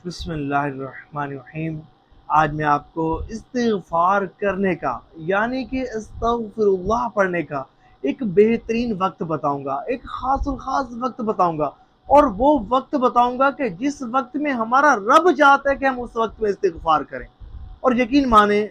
बिस्मिल्लाहिर्रहमानिर्रहीम। आज मैं आपको इस्तिग़फ़ार करने का यानी कि अस्तग़फ़िरुल्लाह पढ़ने का एक बेहतरीन वक्त बताऊंगा, एक ख़ास वक्त बताऊंगा। और वो वक्त बताऊंगा कि जिस वक्त में हमारा रब चाहता है कि हम उस वक्त में इस्तिग़फ़ार करें। और यकीन माने,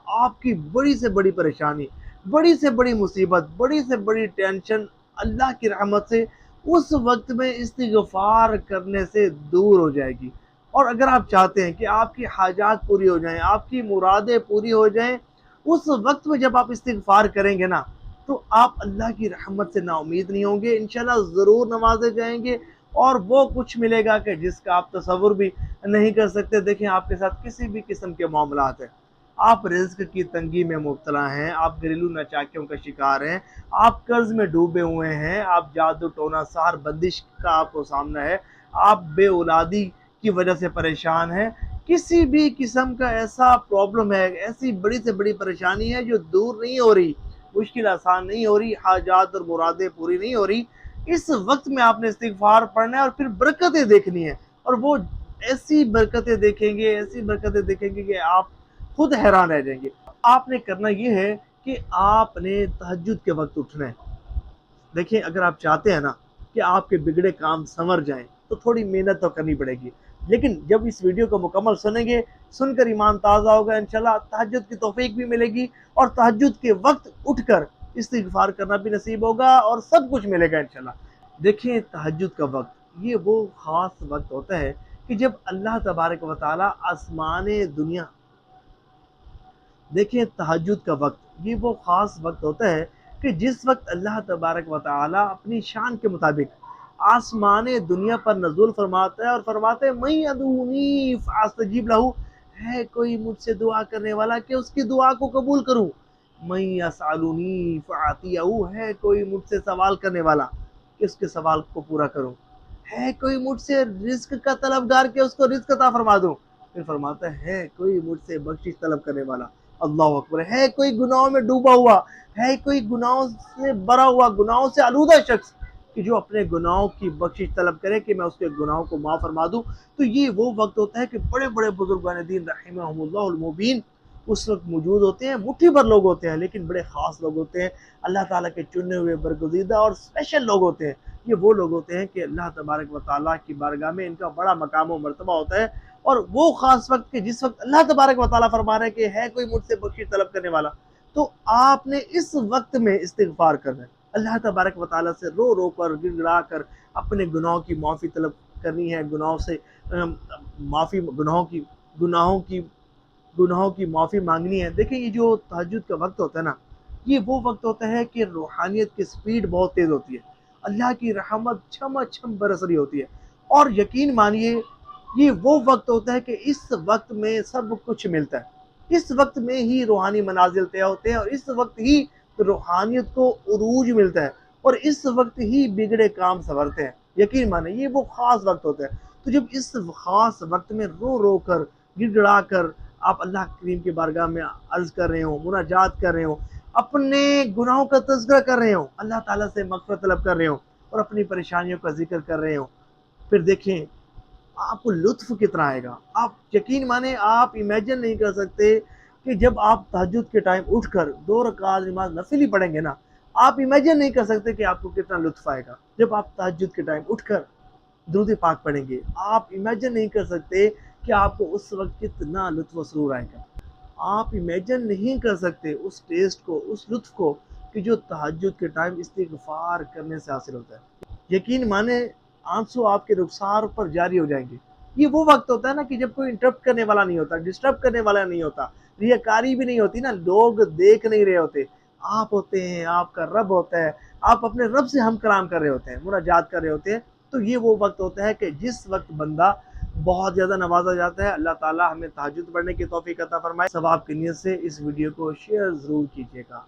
आपकी बड़ी से बड़ी परेशानी, बड़ी से बड़ी मुसीबत, बड़ी से बड़ी टेंशन अल्लाह की रहमत से उस वक्त में इस्तिग़फ़ार करने से दूर हो जाएगी। और अगर आप चाहते हैं कि आपकी हाजात पूरी हो जाएं, आपकी मुरादें पूरी हो जाएं, उस वक्त में जब आप इस्तिग़फ़ार करेंगे ना, तो आप अल्लाह की रहमत से नाउमीद नहीं होंगे, इंशाल्लाह ज़रूर नवाजे जाएंगे और वो कुछ मिलेगा कि जिसका आप तसव्वुर भी नहीं कर सकते। देखें, आपके साथ किसी भी किस्म के मामलात हैं, आप रिज़्क़ की तंगी में मुब्तला हैं, आप घरेलू नाचाकियों का शिकार हैं, आप कर्ज में डूबे हुए हैं, आप जादू टोना सहार बंदिश का आपको सामना है, आप बे औलादी की वजह से परेशान हैं, किसी भी किस्म का ऐसा प्रॉब्लम है, ऐसी बड़ी से बड़ी परेशानी है जो दूर नहीं हो रही, मुश्किल आसान नहीं हो रही, हाजात और मुरादें पूरी नहीं हो रही, इस वक्त में आपने इस्तिग़फ़ार पढ़ना है और फिर बरकतें देखनी है। और वो ऐसी बरकतें देखेंगे, ऐसी बरकतें देखेंगे कि आप खुद हैरान रह जाएंगे। आपने करना ये है कि आपने तहज्जुद के वक्त उठना है। देखिए, अगर आप चाहते हैं ना कि आपके बिगड़े काम संवर जाएं, तो थोड़ी मेहनत तो करनी पड़ेगी। लेकिन जब इस वीडियो को मुकम्मल सुनेंगे, सुनकर ईमान ताज़ा होगा, इंशाल्लाह तहज्जुद की तौफीक भी मिलेगी और तहज्जुद के वक्त उठकर इस्तिग़फ़ार करना भी नसीब होगा और सब कुछ मिलेगा इंशाल्लाह। देखिए, तहज्जुद का वक्त ये वो ख़ास वक्त होता है कि जब अल्लाह तबारक व तआला आसमाने दुनिया, देखिए तहज्जुद का वक्त ये वो ख़ास वक्त होता है कि जिस वक्त अल्लाह तबारक व तआला अपनी शान के मुताबिक आसमाने दुनिया पर नज़ुल फरमाता है और फरमाते हैं, मैं अदूनी फ़ास्तजीब लहू, है कोई मुझसे दुआ करने वाला कि उसकी दुआ को कबूल करूँ। मैं यसअलूनी फ़अतियहू, है कोई मुझसे सवाल करने वाला कि उसके सवाल को पूरा करूँ। है कोई मुझसे रिज़्क़ का तलबगार कि उसको रिज़्क़ अता फरमा दूँ। फिर फरमाता है कोई मुझसे बख्शिश तलब करने वाला, अल्लाह अकबर, है कोई गुनाहों में डूबा हुआ, है कोई गुनाहों से भरा हुआ, गुनाहों से आलूदा शख्स कि जो अपने गुनाहों की बख्शिश तलब करे कि मैं उसके गुनाहों को माफ़ फरमा दूँ। तो ये वो वक्त होता है कि बड़े बड़े बुजुर्गान दीन रहमहुमुल्लाहुल मुबीन उस वक्त मौजूद होते हैं। मुट्ठी भर लोग होते हैं, लेकिन बड़े ख़ास लोग होते हैं, अल्लाह ताला के चुने हुए बरगुज़ीदा और स्पेशल लोग होते हैं। ये वो लोग होते हैं कि अल्लाह तबारक व तआला की बारगाह में इनका बड़ा मकाम व मर्तबा होता है। और वो ख़ास वक्त कि जिस वक्त अल्लाह तबारक व तआला फरमा रहे हैं कि है कोई मुझसे बख्शिश तलब करने वाला, तो आपने इस वक्त में इस्तिग़फ़ार करना है। अल्लाह तबारक व तआला से रो रो कर, गिड़गिड़ा कर अपने गुनाहों की माफ़ी तलब करनी है, गुनाहों से माफ़ी, गुनाहों की माफ़ी मांगनी है। देखिए, ये जो तहज्जुद का वक्त होता है ना, ये वो वक्त होता है कि रूहानियत की स्पीड बहुत तेज़ होती है, अल्लाह की रहमत छम बरस रही होती है। और यकीन मानिए, ये वो वक्त होता है कि इस वक्त में सब कुछ मिलता है, इस वक्त में ही रूहानी मनाजिल तय होते हैं और इस वक्त ही रूहानियत को उरूज मिलता है और इस वक्त ही बिगड़े काम संवरते हैं। यकीन माने, ये वो ख़ास वक्त होता है। तो जब इस ख़ास वक्त में रो रो कर, गिड़गिड़ा कर आप अल्लाह करीम की बारगाह में अर्ज़ कर रहे हो, मुनाजात कर रहे हो, अपने गुनाहों का तज़किरा कर रहे हो, अल्लाह ताला से मग़फ़िरत तलब कर रहे हो और अपनी परेशानियों का ज़िक्र कर रहे हो, फिर देखें आपको लुत्फ़ कितना आएगा। आप यकीन माने, आप इमेजिन नहीं कर सकते कि जब आप तहज्जुद के टाइम उठकर 2 रकात नमाज़ नफ़िल ही पढ़ेंगे ना, आप इमेजिन नहीं कर सकते कि आपको कितना लुत्फ़ आएगा। जब आप तहज्जुद के टाइम उठकर दुरूद पाक पढ़ेंगे, आप इमेजिन नहीं कर सकते कि आपको उस वक़्त कितना लुत्फ़ व सुरूर आएगा। आप इमेजिन नहीं कर सकते उस टेस्ट को, उस लुत्फ़ को कि जो तहज्जुद के टाइम इस्तिग़फ़ार करने से हासिल होता है। यकीन माने, आंसू आपके रुख़सार पर जारी हो जाएँगे। ये वो वक़्त होता है ना कि जब कोई इंटरप्ट करने वाला नहीं होता, डिस्टर्ब करने वाला नहीं होता, रियाकारी भी नहीं होती ना, लोग देख नहीं रहे होते। आप होते हैं, आपका रब होता है, आप अपने रब से हम कलाम कर रहे होते हैं, मुनाजात कर रहे होते हैं। तो ये वो वक़्त होता है कि जिस वक़्त बंदा बहुत ज़्यादा नवाज़ा जाता है। अल्लाह ताला हमें तहज्जुद पढ़ने की तौफ़ीक अता फ़रमाए। सवाब की नीयत से इस वीडियो को शेयर ज़रूर कीजिएगा।